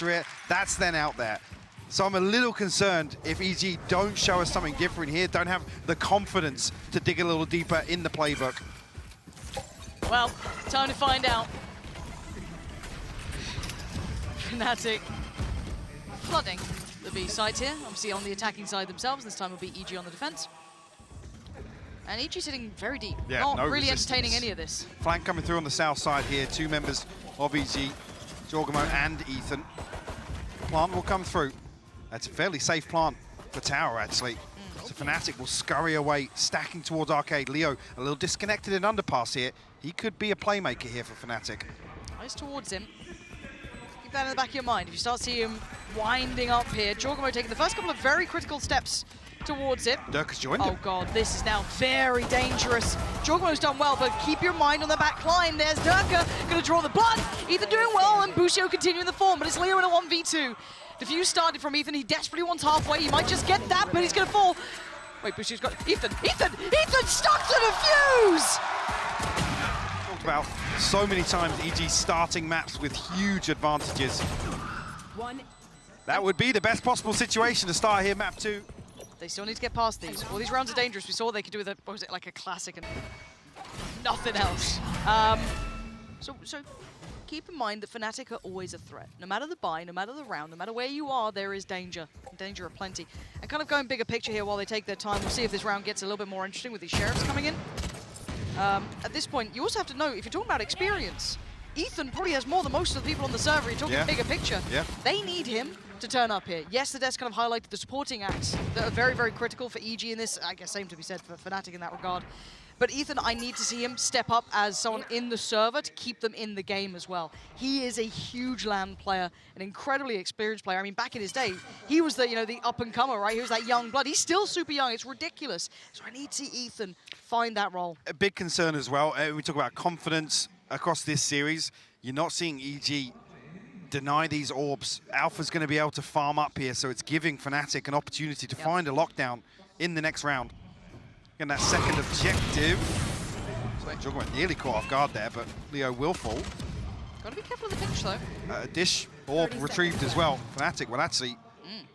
after it, that's then out there. So I'm a little concerned if EG don't show us something different here, don't have the confidence to dig a little deeper in the playbook. Well, time to find out. Fnatic flooding the B site here. Obviously on the attacking side themselves. This time will be EG on the defense. And EG sitting very deep. Yeah, not no really resistance. entertaining any of this. Flank coming through on the south side here. Two members of EG, Jorgamo and Ethan. Plant will come through. That's a fairly safe plant for Tower, actually. So Fnatic will scurry away, stacking towards Arcade. Leo, a little disconnected in underpass here. He could be a playmaker here for Fnatic. Eyes towards him. Keep that in the back of your mind. If you start seeing him winding up here, Jorgamo taking the first couple of very critical steps towards it. Dirk has joined him. Oh god, this is now very dangerous. Jorgamo's done well, but keep your mind on the back line. There's Durka, gonna draw the blood. Ethan doing well, and Busio continuing the form, but it's Leo in a 1v2. Diffuse started from Ethan, he desperately wants halfway. He might just get that, but he's gonna fall. Wait, Busio's got Ethan stuck to the fuse! Talked about so many times EG starting maps with huge advantages. That would be the best possible situation to start here, map 2. They still need to get past these. All these rounds are dangerous. We saw what they could do with a, what was it, like a classic and nothing else. So keep in mind that Fnatic are always a threat. No matter the buy, no matter the round, no matter where you are, there is danger. Danger aplenty. And kind of going bigger picture here while they take their time. We'll see if this round gets a little bit more interesting with these sheriffs coming in. At this point, you also have to know, if you're talking about experience, Ethan probably has more than most of the people on the server. You're talking bigger picture. Yeah. They need him to turn up here. Yes, the desk kind of highlighted the supporting acts that are very, very critical for EG in this. I guess same to be said for Fnatic in that regard. But Ethan, I need to see him step up as someone in the server to keep them in the game as well. He is a huge LAN player, an incredibly experienced player. I mean, back in his day, he was the, the up-and-comer, right? He was that young blood. He's still super young. It's ridiculous. So I need to see Ethan find that role. A big concern as well. We talk about confidence across this series. You're not seeing EG deny these orbs. Alpha's going to be able to farm up here, so it's giving Fnatic an opportunity to find a lockdown in the next round. And that second objective. Jorgamo nearly caught off guard there, but Leo will fall. Gotta be careful of the pinch, though. Dish orb retrieved as well. Fnatic will actually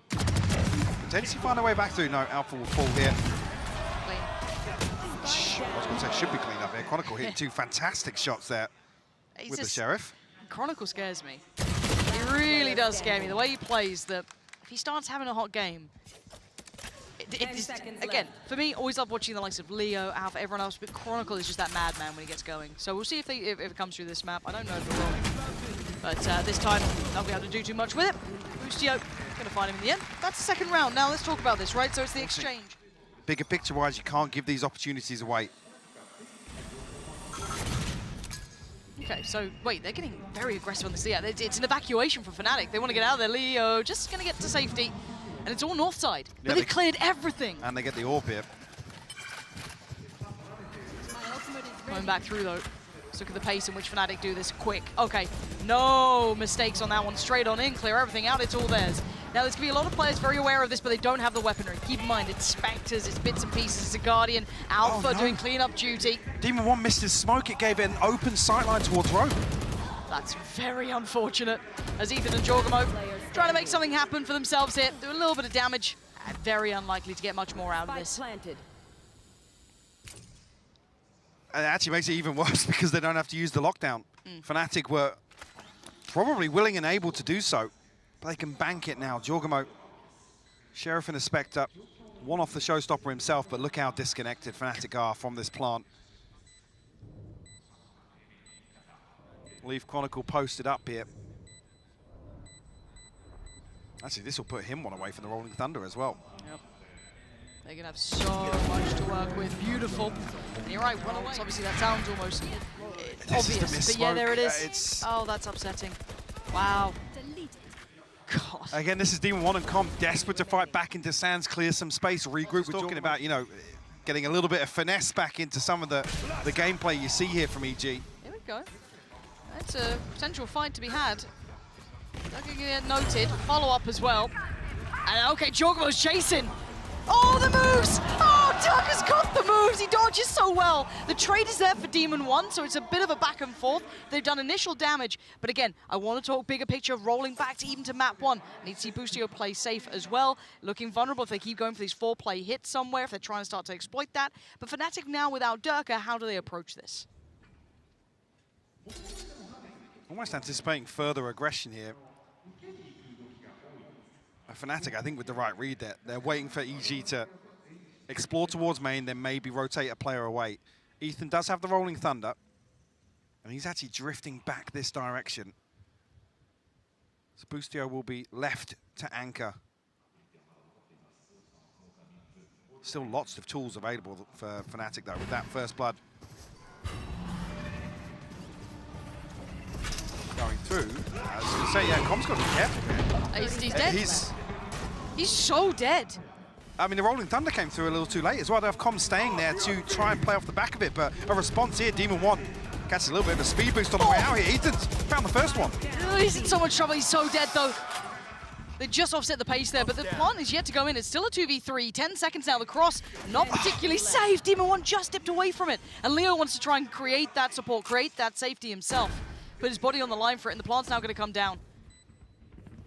potentially find a way back through. No, Alpha will fall here. I was going to say should be cleaned up here. Chronicle hit two fantastic shots there with the Sheriff. Chronicle scares me. He really does scare me. The way he plays, that if he starts having a hot game, again, for me, always love watching the likes of Leo, Alpha, everyone else, but Chronicle is just that madman when he gets going. So we'll see if it comes through this map. I don't know if it will. But this time, not be able to do too much with it. Busio going to find him in the end. That's the second round. Now let's talk about this, right? So it's the exchange. Bigger picture-wise, you can't give these opportunities away. Okay, so wait, they're getting very aggressive on this. Yeah, it's an evacuation from Fnatic. They want to get out of there. Leo just going to get to safety. And it's all north side. But they cleared everything. And they get the orb here. Going back through, though. Let's look at the pace in which Fnatic do this quick. Okay, no mistakes on that one. Straight on in, clear everything out. It's all theirs. Now, there's going to be a lot of players very aware of this, but they don't have the weaponry. Keep in mind, it's Spectres, it's bits and pieces, it's a Guardian. Alpha doing cleanup duty. Demon 1 missed his smoke. It gave it an open sightline towards Rogue. That's very unfortunate, as Ethan and Jorgamo trying to make something happen for themselves here. Do a little bit of damage, and very unlikely to get much more out of this. And it actually makes it even worse because they don't have to use the lockdown. Fnatic were probably willing and able to do so, but they can bank it now. Jorgamo, Sheriff and the Spectre, one off the showstopper himself, but look how disconnected Fnatic are from this plant. Leaf Chronicle posted up here. Actually, this will put him one away from the Rolling Thunder as well. Yep. They're going to have so much to work with. Beautiful. And you're right, run away. So obviously, that sounds almost obvious. But yeah, there it is. Oh, that's upsetting. Wow. God. Again, this is Demon 1 and Com desperate to fight back into Sands, clear some space, regroup. We're talking about, getting a little bit of finesse back into some of the gameplay you see here from EG. Here we go. That's a potential fight to be had. Not going to get noted. Follow-up as well. And okay, Jorgamo's chasing. Oh, the moves! Oh, Duck has got the moves. He dodges so well. The trade is there for Demon 1, so it's a bit of a back and forth. They've done initial damage, but again, I want to talk bigger picture of rolling back to even to map 1. Need to see Boostio play safe as well. Looking vulnerable if they keep going for these 4-play hits somewhere, if they're trying to start to exploit that. But Fnatic now without Durka, how do they approach this? Almost anticipating further aggression here. Fnatic, I think with the right read there, they're waiting for EG to explore towards main, then maybe rotate a player away. Ethan does have the Rolling Thunder, and he's actually drifting back this direction. So Boostio will be left to anchor. Still lots of tools available for Fnatic though, with that first blood. Going through. I was going to say, yeah, Com's got to be careful here. He's dead. He's so dead. I mean, the Rolling Thunder came through a little too late as well. They have Com staying there to try and play off the back of it, but a response here. Demon 1 catches a little bit of a speed boost on the way out here. Ethan's found the first one. He's in so much trouble. He's so dead, though. They just offset the pace there, but the plant is yet to go in. It's still a 2v3. 10 seconds now. The cross, not particularly safe. Demon 1 just dipped away from it. And Leo wants to try and create that support, create that safety himself. Put his body on the line for it, and the plant's now going to come down.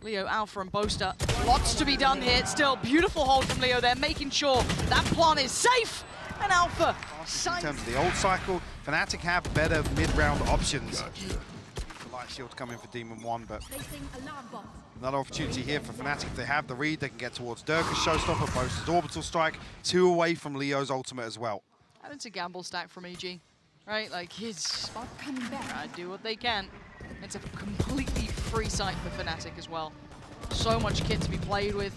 Leo, Alpha, and Boaster. Lots to be done here. Still, beautiful hold from Leo there, making sure that plant is safe. And Alpha. In terms of the old cycle, Fnatic have better mid-round options. The light shield coming for Demon 1, but another opportunity here for Fnatic. If they have the read, they can get towards Durka's showstopper, Boaster's orbital strike, 2 away from Leo's ultimate as well. And it's a gamble stack from EG, right? Like, it's trying to do what they can. It's a completely free site for Fnatic as well. So much kit to be played with.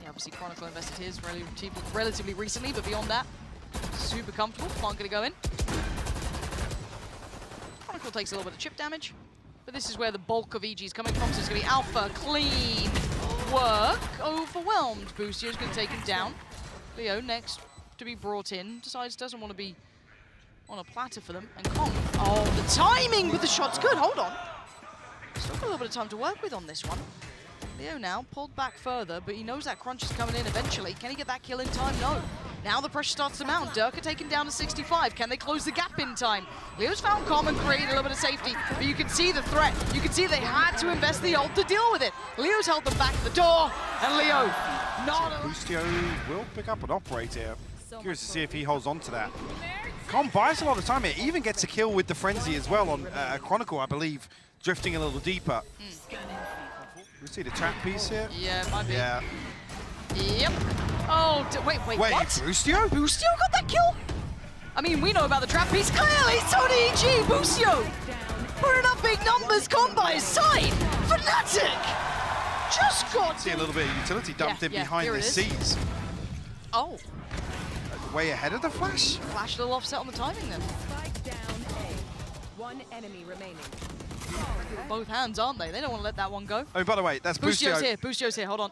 Yeah, obviously Chronicle invested his relatively recently, but beyond that, super comfortable. Plant gonna go in. Chronicle takes a little bit of chip damage, but this is where the bulk of EG is coming from, so it's gonna be Alpha, clean work, overwhelmed. Boostio's gonna take him down. Leo next to be brought in, decides doesn't want to be on a platter for them, and Kong. Oh, the timing with the shot's good, hold on. Still got a little bit of time to work with on this one. Leo now pulled back further, but he knows that crunch is coming in eventually. Can he get that kill in time? No. Now the pressure starts to mount. Durka taken down to 65. Can they close the gap in time? Leo's found Com and created a little bit of safety, but you can see the threat. You can see they had to invest the ult to deal with it. Leo's held them back at the door, and Leo not... Boostio will pick up an operator here. Curious to see if he holds on to that. Com buys a lot of time here, even gets a kill with the Frenzy as well on Chronicle, I believe, drifting a little deeper. We see the trap piece here. Yeah, it might be. Yeah. Yep. Oh, wait, what? Boostio? Boostio got that kill? I mean, we know about the trap piece. Clearly, so did EG. Boostio putting up big numbers. Com by his side. Fnatic just got... See a little bit of utility dumped in behind the C's. Oh. Way ahead of the flash. Flash a little offset on the timing then. Spike down A. One enemy remaining. Both hands, aren't they? They don't want to let that one go. Oh, by the way, that's Boostio. Boostio's here. Boostio's here. Hold on.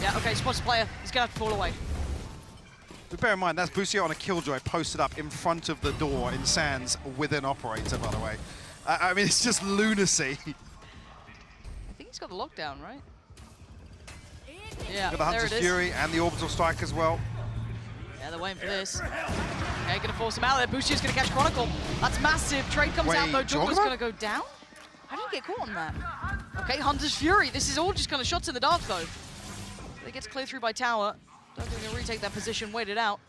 Yeah, okay, spots the player. He's going to have to fall away. But bear in mind, that's Boostio on a Killjoy posted up in front of the door in Sands with an operator, by the way. I mean, it's just lunacy. I think he's got the lockdown, right? Yeah, Got the Hunter's Fury and the Orbital Strike as well. Yeah, they're waiting for this. Okay, gonna force him out there. Boostio's gonna catch Chronicle. That's massive. Trade comes out though. Jungler's gonna go down. How did he get caught on that? Okay, Hunter's Fury. This is all just kind of shots in the dark though. It gets cleared through by Tower. Don't think they'll retake that position. Wait it out.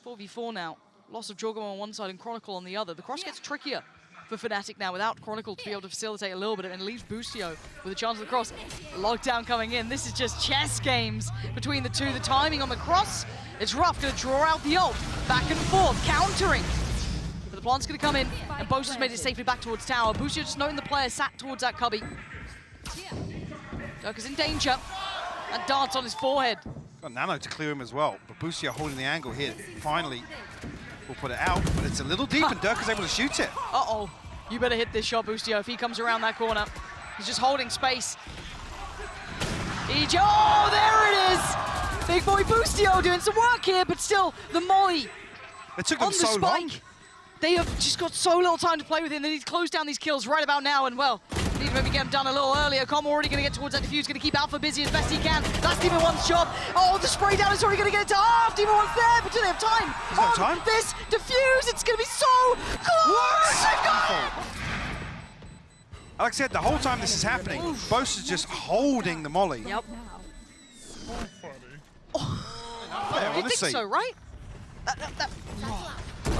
4v4 now. Loss of Jorgamo on one side and Chronicle on the other. The cross gets trickier for Fnatic now without Chronicle to be able to facilitate a little bit and leaves Boostio with a chance of the cross. Lockdown coming in. This is just chess games between the two. The timing on the cross, it's rough. Gonna draw out the ult. Back and forth, countering. But the plant's gonna come in and Boaster's made it safely back towards Tower. Boostio just noting the player sat towards that cubby. Durka's in danger. That dance on his forehead. Got Nano to clear him as well, but Boostio holding the angle here. Finally, will put it out, but it's a little deep and Durka's able to shoot it. Uh-oh. You better hit this shot, Boostio, if he comes around that corner. He's just holding space. Oh, there it is! Big boy Boostio doing some work here, but still, the molly It took them on the so spike. long. They have just got so little time to play with him. They need to close down these kills right about now, and well, Need to maybe get him done a little earlier. Com already going to get towards that defuse, going to keep Alpha busy as best he can. That's Demon 1's job. Oh, the spray down is already going to get it to half. Demon 1's there, but do they have time? There's no time. This defuse, it's going to be so close. They've got it. Like I said, the whole time this is happening, Boast is just holding the molly. Yep. Yeah, I think so, right?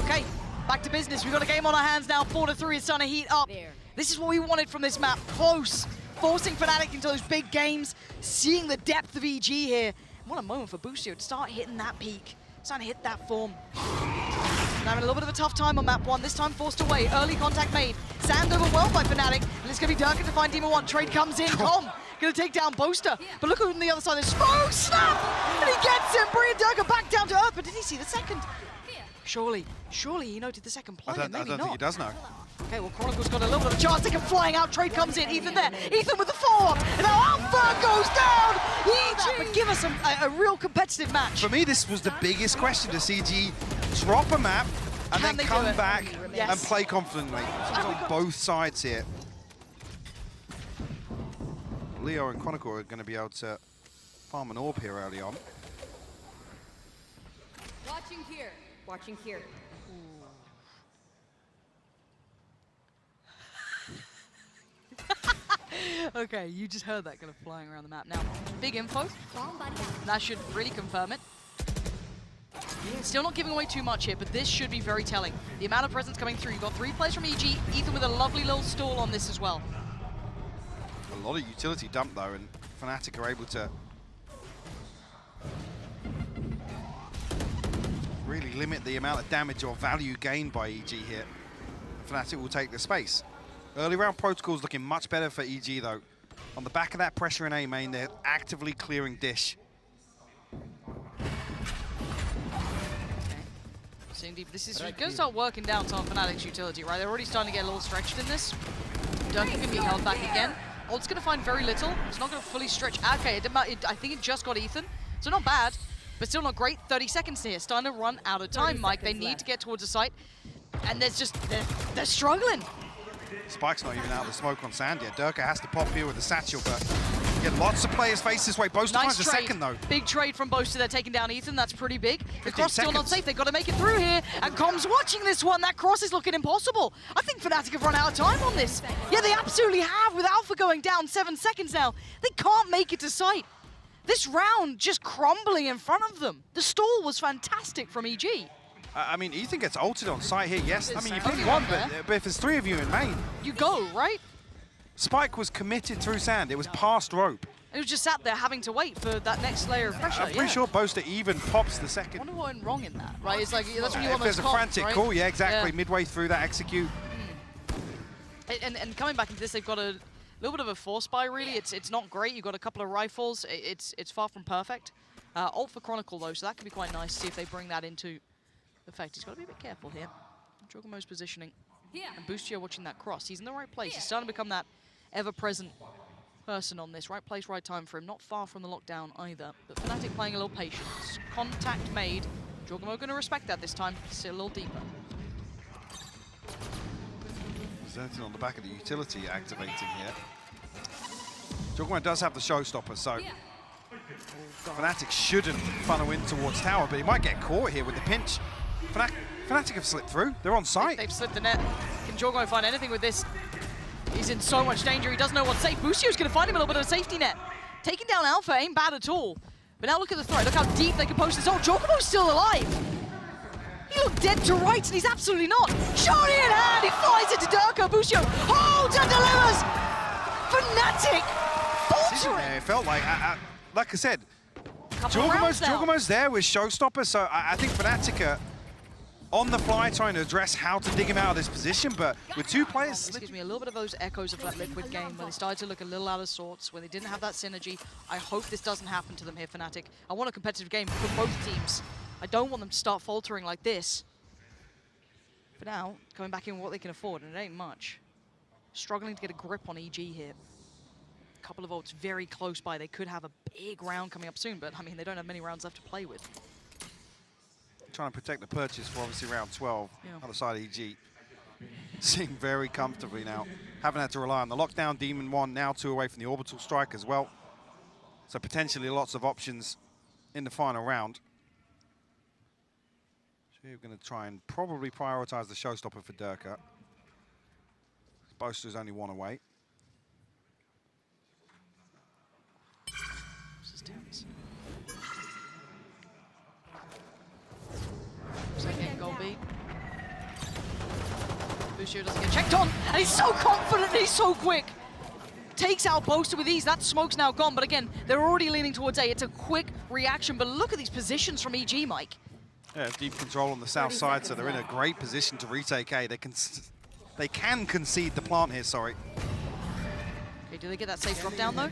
Okay, back to business. We've got a game on our hands now. 4-3 is starting to heat up. This is what we wanted from this map. Close. Forcing Fnatic into those big games. Seeing the depth of EG here. What a moment for Boostio to start hitting that peak. Starting to hit that form. And having a little bit of a tough time on map 1. This time forced away. Early contact made. Sand overwhelmed by Fnatic. And it's going to be Durka to find Demon 1. Trade comes in. Com going to take down Boaster. But look on the other side. There's Smoke Snap! And he gets him. Bringing Durka back down to earth. But did he see the second? Surely he noted the second play. I don't think he does know. Okay, well, Chronicle's got a little bit of a chance. They come flying out. Trade comes in. Ethan there. Ethan with the follow-up. And now Alpha goes down. But give us a real competitive match. For me, this was the biggest question to CG drop a map and Can then they come do it? back Yes. and play confidently. It's on both sides here. Leo and Chronicle are going to be able to farm an orb here early on. Watching here. Watching here. Okay, you just heard that kind of flying around the map. Now, big info. That should really confirm it. Still not giving away too much here, but this should be very telling. The amount of presence coming through. You've got 3 players from EG. Ethan with a lovely little stall on this as well. A lot of utility dump though, and Fnatic are able to really limit the amount of damage or value gained by EG here. Fnatic will take the space. Early round protocols looking much better for EG though. On the back of that pressure in A main, they're actively clearing dish. So indeed, this is going to start working down some Fnatic's utility, right? They're already starting to get a little stretched in this. Durka can be held back again. Ult's going to find very little. It's not going to fully stretch. Okay, I think it just got Ethan. So not bad, but still not great. 30 seconds here. Starting to run out of time, Mike. They need to get towards the site. And there's just, they're struggling. Spike's not even out of the smoke on Sand yet. Durka has to pop here with the satchel, but get lots of players face this way. Boaster finds a second though. Big trade from Boaster. They're taking down Ethan. That's pretty big. The 15 cross still not seconds. safe. They've got to make it through here. And Com's watching this one. That cross is looking impossible. I think Fnatic have run out of time on this. Yeah, they absolutely have. With Alpha going down 7 seconds now, they can't make it to sight. This round just crumbling in front of them. The stall was fantastic from EG. I mean, Ethan gets ulted on site here, yes. I mean, you Only pick one, one but if there's 3 of you in main, You go, right? Spike was committed through Sand. It was past rope. It was just sat there having to wait for that next layer of pressure. I'm pretty sure Boaster even pops the I second. wonder what went wrong in that, right? It's like, that's when you If want there's those a comps, frantic right? call, yeah, exactly. Yeah. Midway through that execute. And coming back into this, they've got a little bit of a force buy, really. It's not great. You've got a couple of rifles. It's far from perfect. Ult for Chronicle, though, so that could be quite nice to see if they bring that into effect. He's got to be a bit careful here. Jogamo's positioning. And Boostio watching that cross. He's in the right place. He's starting to become that ever-present person on this. Right place, right time for him. Not far from the lockdown either. But Fnatic playing a little patience. Contact made. Jogamo going to respect that this time. Still a little deeper. There's anything on the back of the utility activating here. Jogman does have the showstopper, so Fnatic shouldn't funnel in towards tower, but he might get caught here with the pinch. Fnatic have slipped through. They're on site. They've slipped the net. Can Jogamo find anything with this? He's in so much danger. He doesn't know what's safe. Boostio's going to find him a little bit of a safety net. Taking down Alpha ain't bad at all. But now look at the threat. Look how deep they can post this. Oh, Jogamo's still alive. He looked dead to rights, and he's absolutely not. Shot in hand. He flies into Durka. Boostio holds and delivers. Fnatic faltering. It felt like I said, Couple of rounds now. Jogamo's there with showstopper, so I think Fnatic are on the fly trying to address how to dig him out of this position, but with 2 players... This gives me a little bit of those echoes of that Liquid game where they started to look a little out of sorts, where they didn't have that synergy. I hope this doesn't happen to them here, Fnatic. I want a competitive game for both teams. I don't want them to start faltering like this. But now, coming back in what they can afford, and it ain't much. Struggling to get a grip on EG here. A couple of ults very close by. They could have a big round coming up soon, but I mean, they don't have many rounds left to play with. Trying to protect the purchase for obviously round 12, other side of EG. sitting very comfortably now. Haven't had to rely on the lockdown. Demon 1 now 2 away from the orbital strike as well. So potentially lots of options in the final round. So we're going to try and probably prioritize the showstopper for Durka. Boaster's only 1 away. Second goal beat. Busio doesn't get checked on, and he's so confident, he's so quick. Takes out Boaster with ease. That smoke's now gone, but again, they're already leaning towards A. It's a quick reaction, but look at these positions from EG, Mike. Yeah, deep control on the south side, so they're in a great position to retake A. They can concede the plant here, sorry. Okay, do they get that safe drop down though?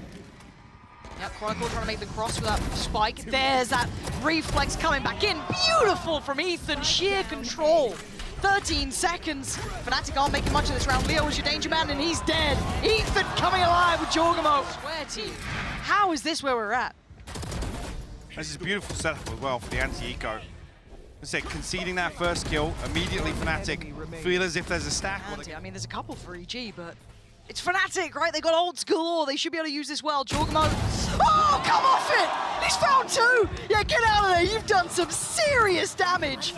Yep, Chronicle trying to make the cross with that spike. There's that reflex coming back in. Beautiful from Ethan, sheer control. 13 seconds. Fnatic aren't making much of this round. Leo is your danger man and he's dead. Ethan coming alive with Jorgamo. Swear team, how is this where we're at? This is a beautiful setup as well for the anti-eco. I said, conceding that first kill, immediately Fnatic feel as if there's a stack. I mean, there's a couple for EG, but it's Fnatic, right? They got old school ore. They should be able to use this well. Jorgamo. Oh, come off it! He's found 2! Yeah, get out of there. You've done some serious damage.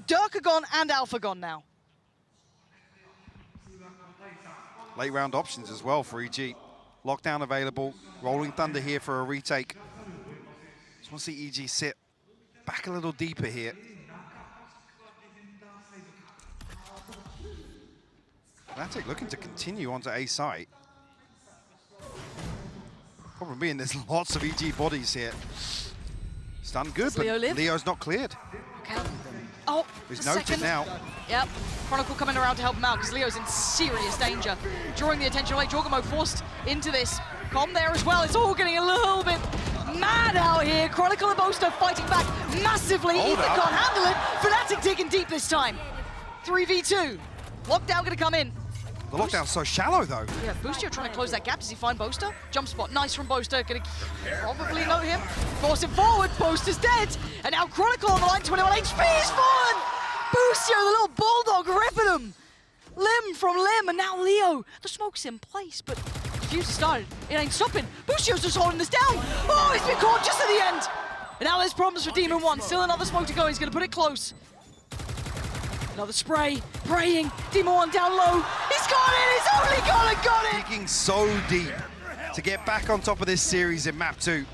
Durka gone and Alpha gone now. Late round options as well for EG. Lockdown available. Rolling Thunder here for a retake. Just want to see EG sit back a little deeper here. Fnatic looking to continue onto A site. Problem being there's lots of EG bodies here. Stun good, Does but Leo live? Leo's not cleared. Okay. Oh, He's noted second. now. Yep. Chronicle coming around to help him out because Leo's in serious danger. Drawing the attention away. Jorgamo forced into this. Com there as well. It's all getting a little bit mad out here. Chronicle and Boaster fighting back massively. Hold Ethan up. can't handle it. Fnatic digging deep this time. 3v2. Lockdown gonna come in. The lockdown's so shallow though. Yeah, Boostio trying to close that gap. Does he find Boaster? Jump spot, nice from Boaster. Gonna probably note him. Force him forward, Boaster's dead. And now Chronicle on the line, 21 HP, he's fallen! Boostio, the little bulldog, ripping him. Limb from limb, and now Leo. The smoke's in place, but the fuse has started. It ain't stopping. Boostio's just holding this down. Oh, he's been caught just at the end. And now there's problems for Demon 1. Still another smoke to go, he's gonna put it close. Another spray, praying. Demon 1 down low. He's got it, he's only got it! Digging so deep to get back on top of this series in map 2.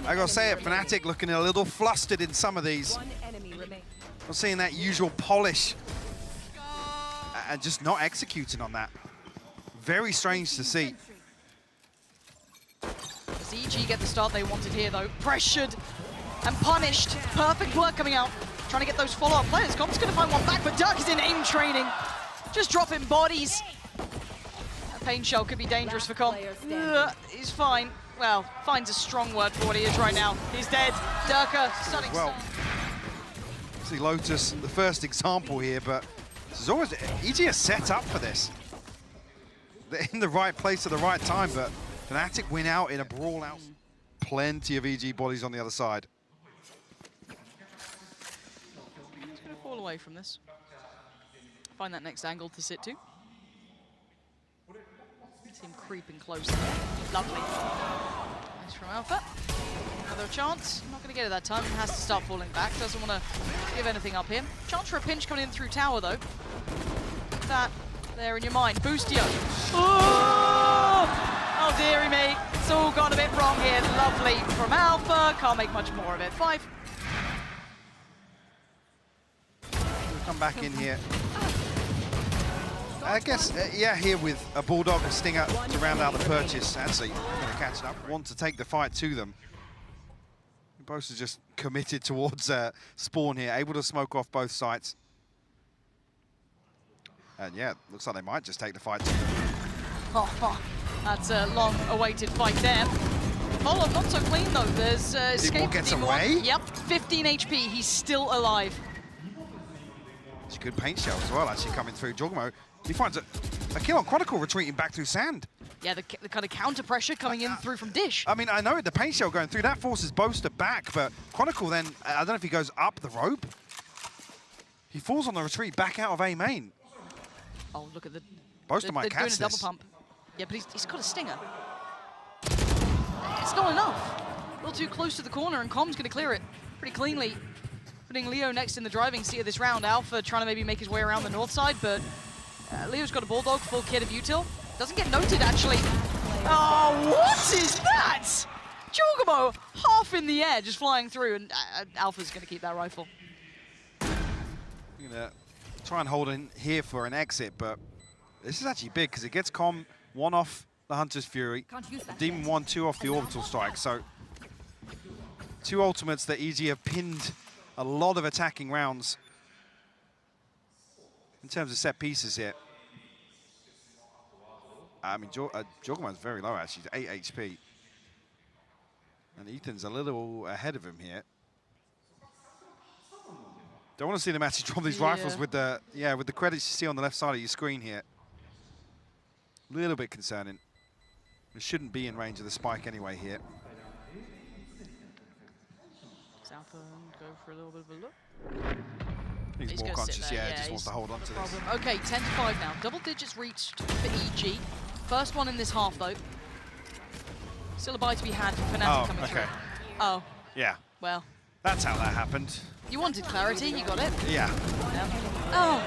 I gotta say it, Fnatic looking a little flustered in some of these. Not seeing that usual polish and just not executing on that. Very strange to see. Does EG get the start they wanted here though? Pressured and punished. Perfect work coming out. Trying to get those follow-up players. Comp's gonna find one back, but Dirk is in aim training. Just dropping bodies. That pain shell could be dangerous for Comp. He's fine. Well, fine's a strong word for what he is right now. He's dead. Durka, stunning Well, stun. see Lotus, the first example here, but this is always, EG is set up for this. They're in the right place at the right time, but Fnatic win out in a brawl out. Plenty of EG bodies on the other side. He's gonna fall away from this. Find that next angle to sit to. See him creeping closer. Lovely. Nice from Alpha. Another chance. Not going to get it that time. Has to start falling back. Doesn't want to give anything up here. Chance for a pinch coming in through tower, though. That there in your mind. Boostio. Oh, dearie me. It's all gone a bit wrong here. Lovely from Alpha. Can't make much more of it. 5. We'll come back in here. I guess, yeah, here with a Bulldog and Stinger to round out the purchase. Actually, going to catch it up, want to take the fight to them. Both are just committed towards Spawn here, able to smoke off both sites. And yeah, looks like they might just take the fight to them. Oh, that's a long-awaited fight there. Follow not so clean though. There's escape. Gets away? Yep, 15 HP. He's still alive. It's a good paint shell as well, actually coming through. Jorgamo, he finds a kill on Chronicle retreating back through sand. Yeah, the kind of counter pressure coming in through from Dish. I mean, I know the paint shell going through, that forces Boaster back, but Chronicle then, I don't know if he goes up the rope. He falls on the retreat back out of A main. Oh, look at the... Boaster might they're doing catch a double this. pump. Yeah, but he's got a stinger. It's not enough. A little too close to the corner, and Com's going to clear it pretty cleanly. Putting Leo next in the driving seat of this round. Alpha trying to maybe make his way around the north side, but Leo's got a Bulldog, full kit of util. Doesn't get noted, actually. Oh, what is that? Jorgamo, half in the air, just flying through, and Alpha's going to keep that rifle. You're going to try and hold in here for an exit, but this is actually big because it gets Com 1 off the Hunter's Fury, Demon 1, 2 off the Orbital Strike. So 2 ultimates that EG have pinned a lot of attacking rounds in terms of set pieces here. I mean, Jorgamo's very low, actually, 8 HP. And Ethan's a little ahead of him here. Don't want to see them actually drop these rifles with the credits you see on the left side of your screen here. A little bit concerning. It shouldn't be in range of the spike anyway here. Alpha go for a little bit of a look. He's more conscious, just wants to hold on to this. Okay, 10-5 now. Double digits reached for EG. First one in this half, though. Still a buy to be had for Fnatic coming through. Oh. Yeah. Well. That's how that happened. You wanted clarity, you got it. Yeah. Oh.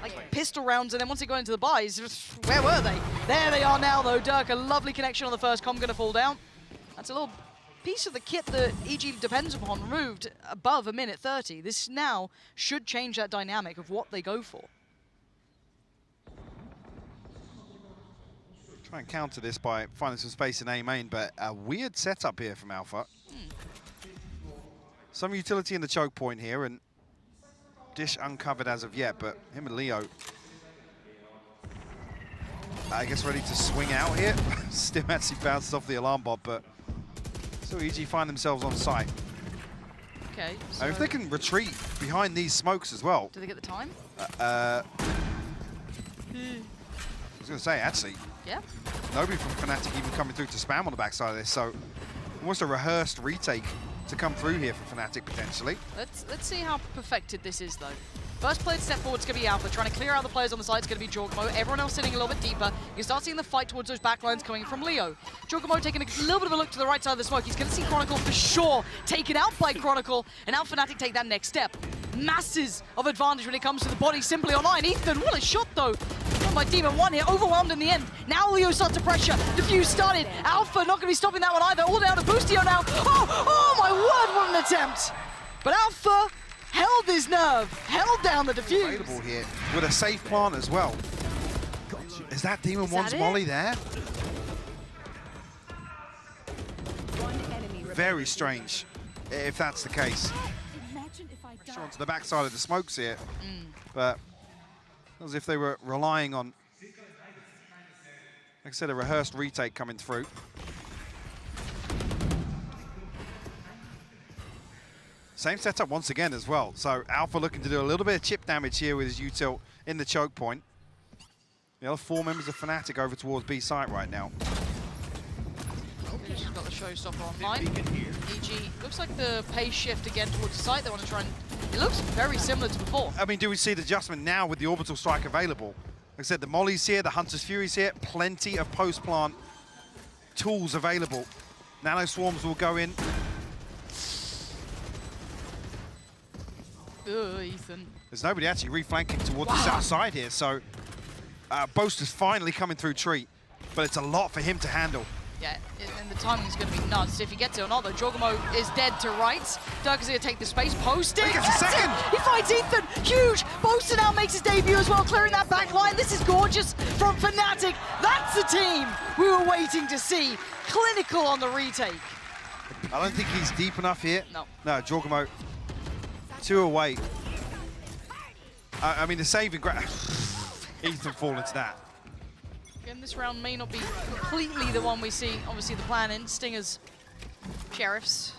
Like pistol rounds, and then once they go into the buys, where were they? There they are now, though. Dirk, a lovely connection on the first com, going to fall down. That's a little piece of the kit that EG depends upon, removed above a minute 30. This now should change that dynamic of what they go for. Try and counter this by finding some space in A main, but a weird setup here from Alpha. Some utility in the choke point here, and Dish uncovered as of yet, but him and Leo, I guess, ready to swing out here. Stim actually bounced off the alarm bot, but still EG find themselves on site. Okay. So And if they can retreat behind these smokes as well. do they get the time? I was going to say, actually, Yeah. nobody from Fnatic even coming through to spam on the backside of this, so almost a rehearsed retake to come through here for Fnatic potentially. Let's see how perfected this is, though. First player to step forward is going to be Alpha, trying to clear out the players on the side. It's going to be Jorgamo. Everyone else sitting a little bit deeper. You start seeing the fight towards those backlines coming from Leo. Jorgamo taking a little bit of a look to the right side of the smoke. He's going to see Chronicle for sure taken out by Chronicle, and now Fnatic take that next step. Masses of advantage when it comes to the body simply online. Ethan, what a shot, though. Oh, my Demon 1 here, overwhelmed in the end. Now Leo starts to pressure. Defuse started. Alpha not going to be stopping that one either. All down to Boostio now. Oh my word, what an attempt. But Alpha held his nerve, held down the defuse. Available here with a safe plant as well. Is that Demon 1's molly there? Very strange, if that's the case. Pressure onto the backside of the smokes here, but as if they were relying on, like I said, a rehearsed retake coming through. Same setup once again as well. So Alpha looking to do a little bit of chip damage here with his util in the choke point. The other 4 members of Fnatic over towards B site right now. She's got the showstopper online. EG looks like the pace shift again towards the site. They want to try and... It looks very similar to before. I mean, do we see the adjustment now with the orbital strike available? Like I said, the Molly's here, the Hunter's Fury's here, plenty of post-plant tools available. Nano swarms will go in. Ethan. There's nobody actually reflanking towards the south side here, so Boaster's finally coming through tree, but it's a lot for him to handle. Yeah, and the timing's going to be nuts. If he gets it or not, though, Jorgamo is dead to rights. Dirk is going to take the space, post it. He gets a second. He fights Ethan, huge. Boaster now makes his debut as well, clearing that back line. This is gorgeous from Fnatic. That's the team we were waiting to see. Clinical on the retake. I don't think he's deep enough here. No. No, Jorgamo, 2 away. I mean, the saving Ethan fall into that. Again, this round may not be completely the one we see. Obviously, the plan in Stingers, Sheriffs,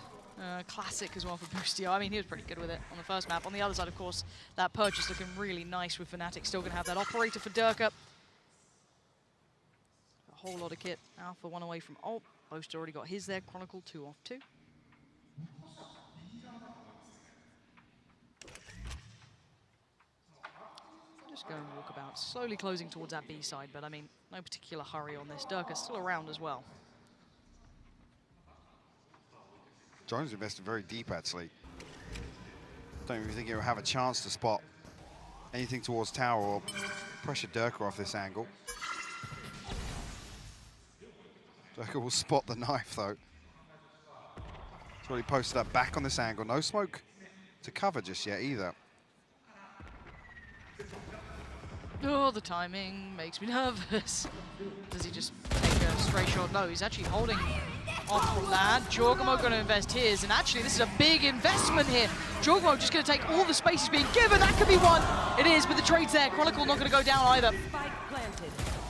classic as well for Boostio. I mean, he was pretty good with it on the first map. On the other side, of course, that purchase looking really nice with Fnatic. Still going to have that operator for Durka. A whole lot of kit. Alpha 1 away from ult. Boaster already got his there. Chronicle 2 off 2. Just go and walk about, slowly closing towards that B side, but I mean, no particular hurry on this. Durka's still around as well. Jones invested very deep, actually. Don't even think he'll have a chance to spot anything towards tower or pressure Durka off this angle. Durka will spot the knife, though. He's already posted up back on this angle. No smoke to cover just yet, either. Oh, the timing makes me nervous. Does he just take a stray shot? No, he's actually holding off from that. Jorgamo going to invest his, and actually this is a big investment here. Jorgamo just going to take all the space he's being given. That could be one. It is, but the trade's there. Chronicle not going to go down either.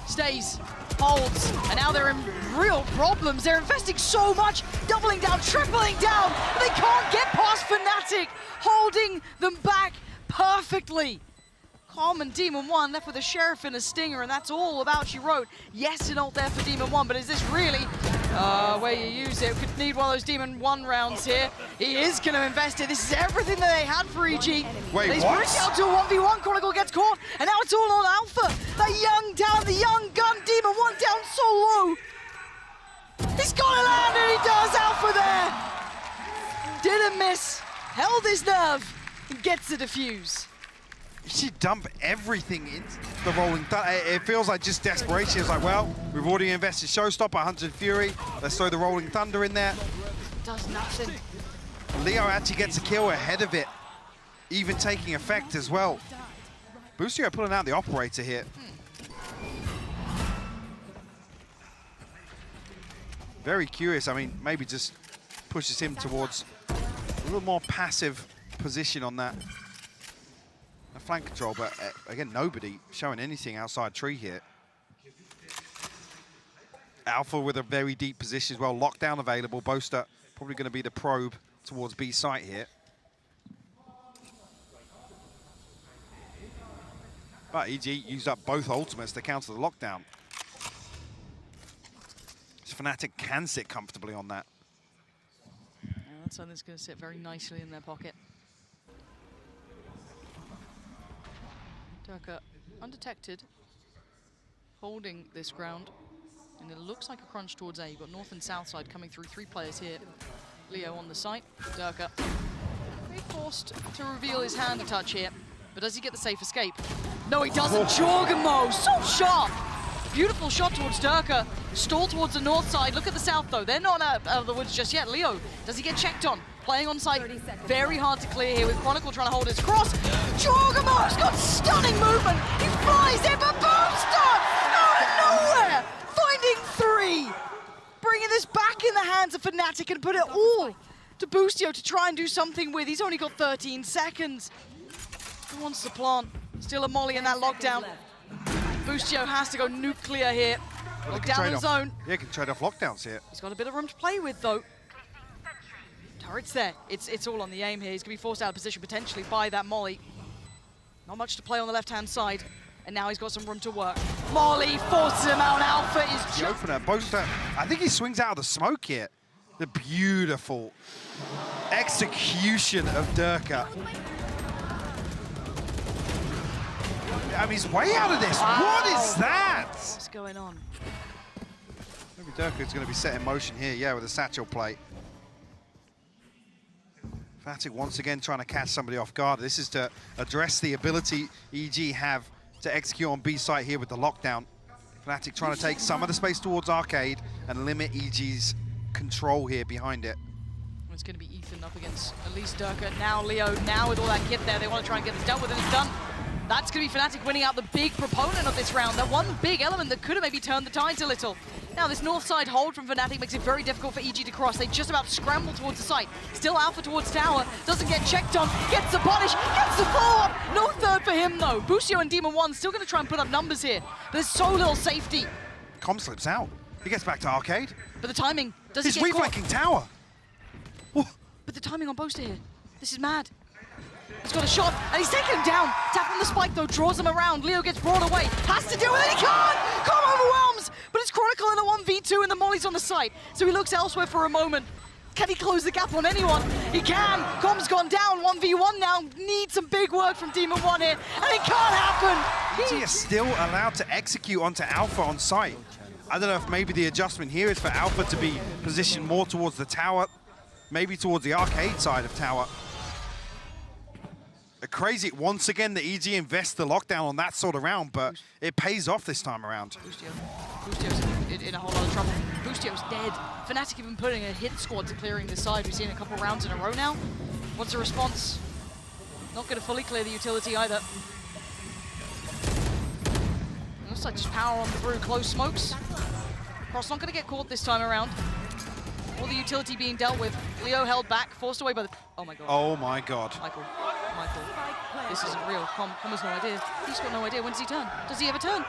Stays, holds, and now they're in real problems. They're investing so much, doubling down, tripling down, but they can't get past Fnatic, holding them back perfectly. Calm and Demon 1 left with a Sheriff and a Stinger, and that's all about she wrote. Yes, an ult there for Demon 1, but is this really where you use it? Could need one of those Demon 1 rounds here. He is going to invest it. This is everything that they had for EG. Wait, He's what? pushed out to a 1v1. Chronicle gets caught, and now it's all on Alpha. The young down, the young gun. Demon 1 down so low. He's got to land, and he does. Alpha there. Didn't miss. Held his nerve and gets the defuse. You should dump everything into the rolling thunder. It feels like just desperation. It's like, well, we've already invested Showstopper, 100 Fury. Let's throw the rolling thunder in there. Does nothing. Leo actually gets a kill ahead of it, even taking effect as well. Boostio pulling out the operator here. Very curious. I mean, maybe just pushes him towards a little more passive position on that flank control, but again, nobody showing anything outside tree here. Alpha with a very deep position as well. Lockdown available. Boaster probably going to be the probe towards B site here. But EG used up both ultimates to counter the lockdown. So Fnatic can sit comfortably on that. Yeah, that's something that's going to sit very nicely in their pocket. Durka undetected, holding this ground, and it looks like a crunch towards A. You've got north and south side coming through, 3 players here. Leo on the site, Durka very forced to reveal his hand touch here, but does he get the safe escape? No, he doesn't. Jorgamo, so sharp! Beautiful shot towards Durka, stall towards the north side. Look at the south though, they're not out of the woods just yet. Leo, does he get checked on? Playing on site, very hard to clear here with Chronicle trying to hold his cross. Jorgamo's got stunning movement. He flies in, but Boomster out of nowhere, finding 3. Bringing this back in the hands of Fnatic and put it all to Boostio to try and do something with. He's only got 13 seconds. He wants to plant. Still a molly in that lockdown. Boostio has to go nuclear here. Lock down in his own. Yeah, can trade off lockdowns here. He's got a bit of room to play with though. Turret's there. It's all on the aim here. He's going to be forced out of position potentially by that molly. Not much to play on the left-hand side. And now he's got some room to work. Molly forces him out. Alpha is The opener, Boaster, I think he swings out of the smoke here. The beautiful execution of Durka. I mean, he's way out of this. Wow. What is that? What's going on? Maybe Durka's going to be set in motion here, yeah, with a satchel plate. Fnatic once again trying to catch somebody off guard. This is to address the ability EG have to execute on B site here with the lockdown. Fnatic trying to take some of the space towards Arcade and limit EG's control here behind it. It's going to be Ethan up against at least Durka. Now Leo, now with all that kit there, they want to try and get this dealt with, and it's done. That's going to be Fnatic winning out the big proponent of this round. That one big element that could have maybe turned the tides a little. Now this north side hold from Fnatic makes it very difficult for EG to cross. They just about scramble towards the site. Still Alpha towards tower, doesn't get checked on, gets the punish, gets the follow-up. No third for him though. Boostio and Demon 1 still going to try and put up numbers here. But there's so little safety. Com slips out. He gets back to Arcade. But the timing, does He's he get caught? reflanking tower. Whoa. But the timing on Boaster here, this is mad. He's got a shot, and he's taken him down. Tap on the spike, though, draws him around. Leo gets brought away, has to deal with it, he can't! Com overwhelms, but it's Chronicle in a 1v2, and the molly's on the site. So he looks elsewhere for a moment. Can he close the gap on anyone? He can. Com's gone down. 1v1 now. Needs some big work from Demon 1 here, and it can't happen. EG is still allowed to execute onto Alpha on site. I don't know if maybe the adjustment here is for Alpha to be positioned more towards the tower, maybe towards the arcade side of tower. Crazy, once again, the EG invests the lockdown on that sort of round, but it pays off this time around. Boostio's in a whole lot of trouble. Boostio's dead. Fnatic even putting a hit squad to clearing this side. We've seen a couple rounds in a row now. What's the response? Not going to fully clear the utility either. Looks like just power on through close smokes. Cross not going to get caught this time around. All the utility being dealt with. Leo held back, forced away by the... Oh my god. Oh my god. Michael. This isn't real. Com has no idea. He's got no idea. When does he turn? Does he ever turn?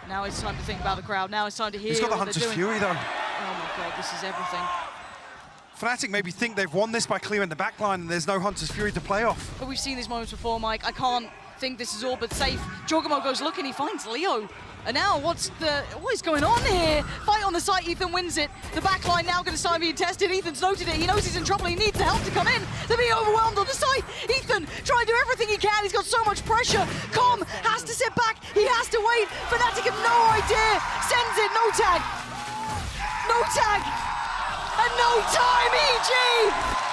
Now it's time to think about the crowd. Now it's time to hear He's got the what Hunter's they're doing. Fury though. Oh my god, this is everything. Fnatic maybe think they've won this by clearing the backline and there's no Hunter's Fury to play off. But we've seen these moments before, Mike. I can't think this is all but safe. Jorgamo goes looking, he finds Leo. And now what is going on here? Fight on the site, Ethan wins it. The backline now going to start being tested. Ethan's noted it, he knows he's in trouble, he needs the help to come in. They're being overwhelmed on the site. Ethan trying to do everything he can, he's got so much pressure. Com has to sit back, he has to wait. Fnatic have no idea, sends it, no tag. No tag, and no time, EG!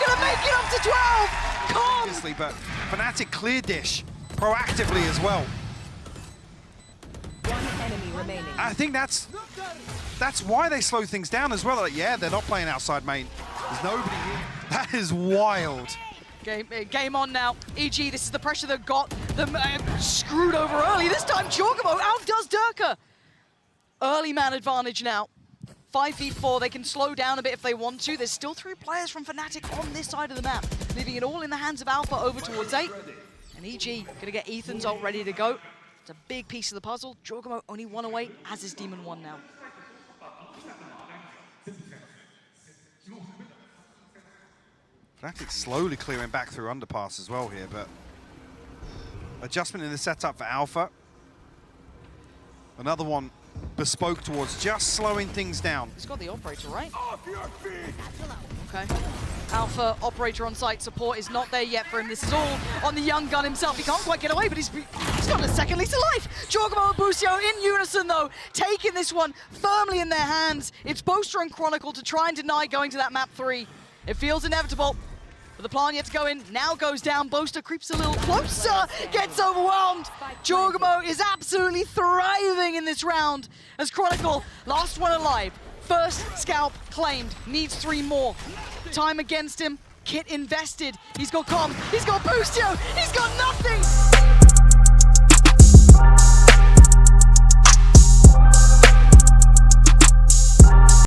Gonna make it up to 12, Com! Obviously, but Fnatic clear dish proactively as well. One enemy remaining. I think that's why they slow things down as well. Like, yeah, they're not playing outside main. There's nobody here. That is wild. Game on now. EG, this is the pressure that got them screwed over early. This time, Jorgamo outdoes Durka. Early man advantage now. 5v4, they can slow down a bit if they want to. There's still 3 players from Fnatic on this side of the map, leaving it all in the hands of Alpha over towards 8. And EG gonna get Ethan's ult ready to go. It's a big piece of the puzzle. Jorgamo only 1 away, as is Demon 1 now. Fnatic slowly clearing back through underpass as well here, but adjustment in the setup for Alpha. Another one bespoke towards just slowing things down. He's got the operator, right? Okay. Alpha, operator on site, support is not there yet for him. This is all on the young gun himself. He can't quite get away, but he's got a second lease of life. Jorgamo and Boostio in unison, though, taking this one firmly in their hands. It's Boaster and Chronicle to try and deny going to that map 3. It feels inevitable, but the plan yet to go in now goes down. Boaster creeps a little closer, gets overwhelmed. Jorgamo is absolutely thriving in this round as Chronicle, last one alive. First scalp claimed, needs 3 more. Time against him, kit invested. He's got Com, he's got Boostio, he's got nothing!